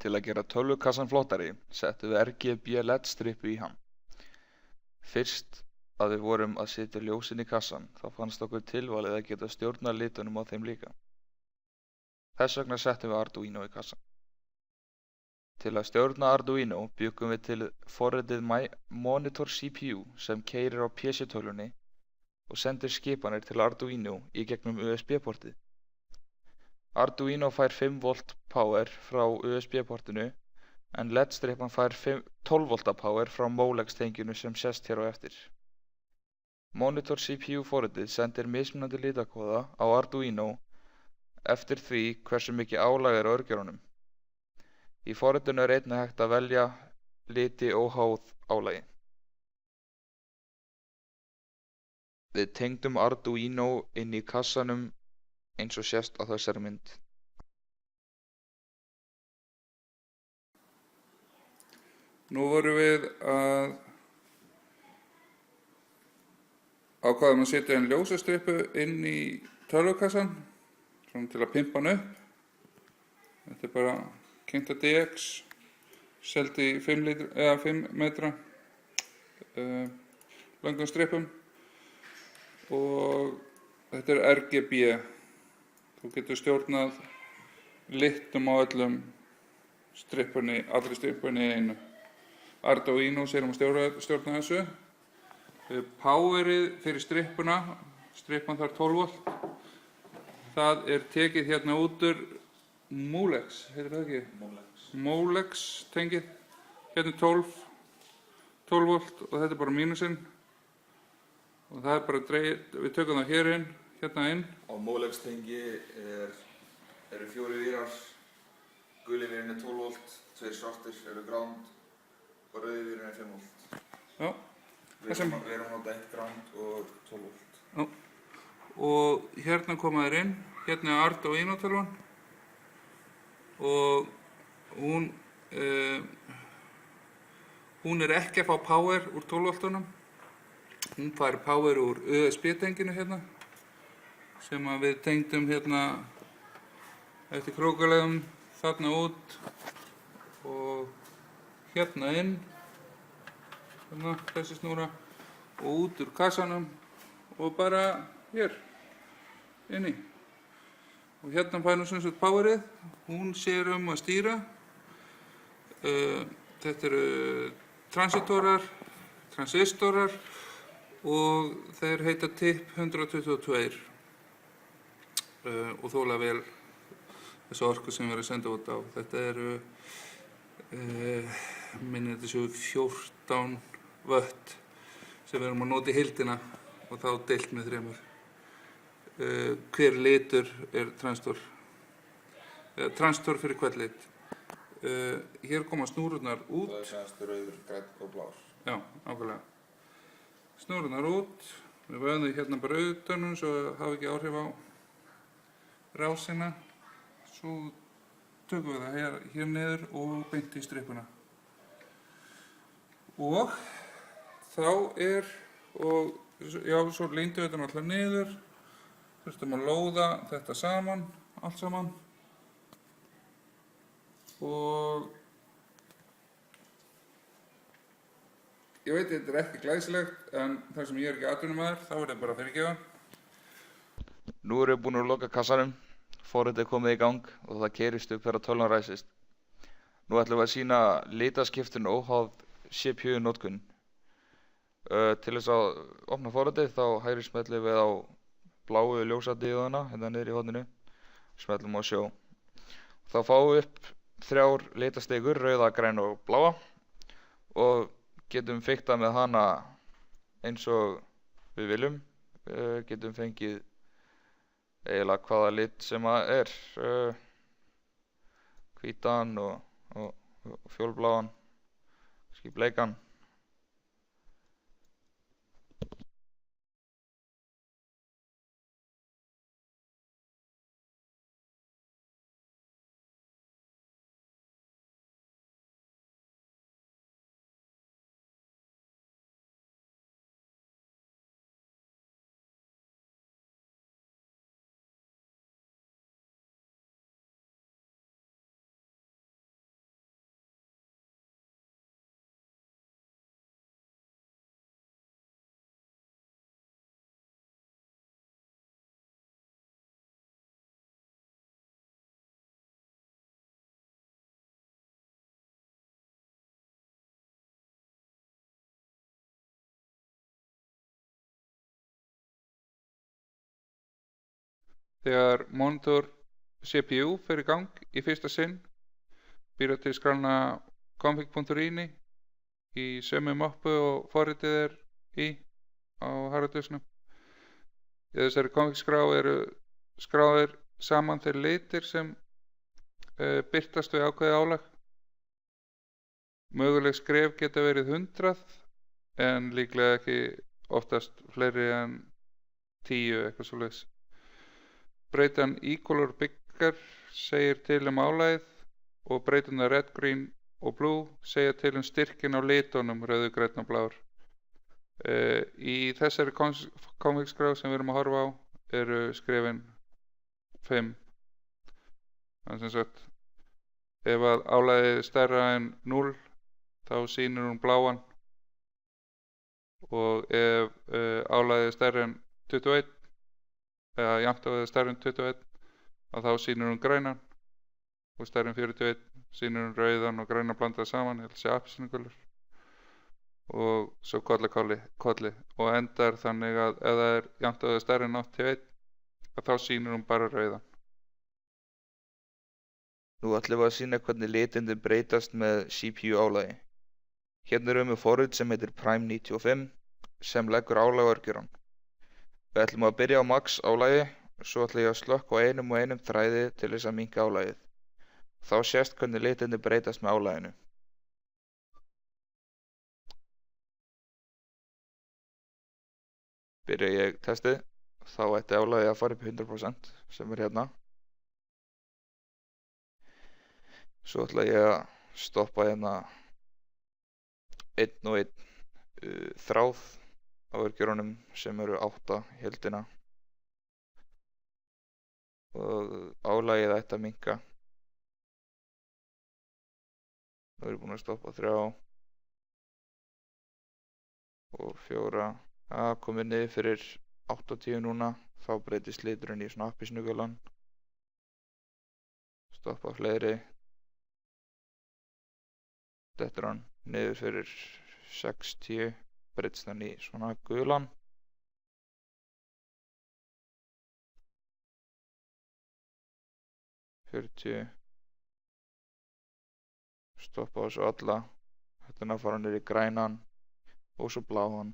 Til að gera tölvukassann flottari settum við RGB LED-strippu í hann. Fyrst að við vorum að setja ljósin í kassann þá fannst okkur tilvalið að geta stjórnað litunum á þeim líka. Þess vegna settum við Arduino í kassann. Til að stjórna Arduino bjuggum við til forritið Monitor CPU sem keyrir á PC-tölvunni og sendir skipanir til Arduino í gegnum USB-portið. Arduino fær 5 volt power frá USB-portinu en LED-strippan fær 12 volta power frá Molex-tenginu sem sést hér á eftir. Monitor CPU forritið sendir mismunandi litakóða á Arduino eftir því hversu mikið álag er á örgjörunum. Í forritinu er einnig hægt að velja liti óháð álagi. Við tengdum Arduino inn í kassanum eins og sést á þessari mynd. Nú vorum við að ákvaðum að setja inn ljósastrippu inn í tölvukassan svona til að pimpa hann upp. Þetta er bara Kinta DX, selt í 5 metra löngum strippum og þetta er RGB. Þú getur stjórnað litum á allri strippunni í einu. Arduino sér að stjórna þessu. Powerið fyrir strippan þarf 12 volt. Það er tekið hérna út úr Molex, heitir það ekki? Molex tengið. Hérna er 12 volt og þetta er bara mínusinn. Og það er bara dregið, við tökum það hér inn, hérna inn. Á Molex tengi eru 4 vírar, guli vírinn er 12 volt, 2 svartir eru ground og rauði vírinn er 5 volt. Já. Við erum að nota 1 ground og 12 volt. Já. Og hérna koma þær inn, hérna er Arduino tölvan og hún er ekki að fá power úr 12 voltunum. Hún fær power úr USB-tenginu hérna sem að við tengdum hérna eftir krókaleiðum þarna út og hérna inn, hérna þessi snúra og út úr kassanum og bara hér inni. Og hérna fær hún sem sagt powerið, hún sér um að stýra. Þetta eru transistorar og þeir heita TIP 122 og þola vel þessu orku sem við erum að senda út á. Þetta eru, minnir þetta séu 14 vött sem við erum að nota í heildina og þá deilt með 3. Hver litur er transistor fyrir hvern lit. Hér koma snúrurnar út. Það er semst rauður, grænn og blár. Já, ákveðlega. Snúrurnar út. Við vöðum hérna bara utanum svo hafa ekki áhrif á rásina. Svo tökum við það hér niður og beint í strippuna. Og þá svo líndum við þetta náttúrulega niður. Þurftum að lóða þetta saman, allt saman og ég veit þetta er ekki glæsilegt en þar sem ég er ekki atvinnumaður þá er þetta bara fyrirgefið. Nú erum við búin að loka kassanum, forritið er komið í gang og það keyrist upp þegar tölvan ræsist. Nú ætlum við að sýna litaskiptin óháð CPU-notkun. Til þess að opna forritið þá hægri smellum við á bláu ljósadíóðuna hérna niður í horninu, smellum á sjó. Þá fáum við upp 3 litastigur, rauða, græna og bláa og getum fiktað með hana eins og við viljum. Getum fengið eiginlega hvaða lit sem að er, hvítan og fjólbláan, kannski bleikan. Þegar monitor CPU fer í gang í fyrsta sinn, býr til skrána config.ini í sömu mappu og forritið er í á harðardisnum. Í þessari config skrá eru skráðir saman þeir litir sem birtast við ákveðið álag. Möguleg skref geta verið 100 en líklega ekki oftast fleiri en 10 eitthvað svoleiðis. Breytan equal bigger segir til álagið og breytuna red, green og blue segja til styrkin á litunum rauður, grænn og blár. Í þessari config skrá sem við erum að horfa á eru skrefin 5. Þannig sem sagt, ef að álagið er stærra en 0 þá sýnir hún bláan og ef álagið er stærra en 21 eða jafnt á eða stærra en 21 þá sýnir hún grænan og stærra en 41 sýnir hún rauðan og grænan blandað saman, ég held að sé appelsínugulur og svo kolli og endar þannig að ef það er jafnt á eða stærra en 81 þá sýnir hún bara rauðan. Nú ætlum við að sýna hvernig litindin breytast með CPU álagi. Hérna erum við forrit sem heitir Prime 95 sem leggur álag á örgjörvann. Við ætlum að byrja á max álagi, svo ætlum ég að slökkva á einum þræði til þess að minnka álagið. Þá sést hvernig litindin breytast með álaginu. Byrja ég testið, þá ætti álagið að fara upp í 100% sem er hérna. Svo ætla ég að stoppa hérna 1 og 1 þráð á örgjörunum sem eru 8 í heildina og álagið ætti að minnka. Nú erum við búin að stoppa 3 og 4. Komið niður fyrir 80 núna, þá breytist liturinn í svona appelsínugulan. Stoppa fleiri. Þetta er hann niður fyrir 60, breytist hann í svona gulan. Stoppa á þessu alla. Þetta er að fara niður í grænan og svo bláan.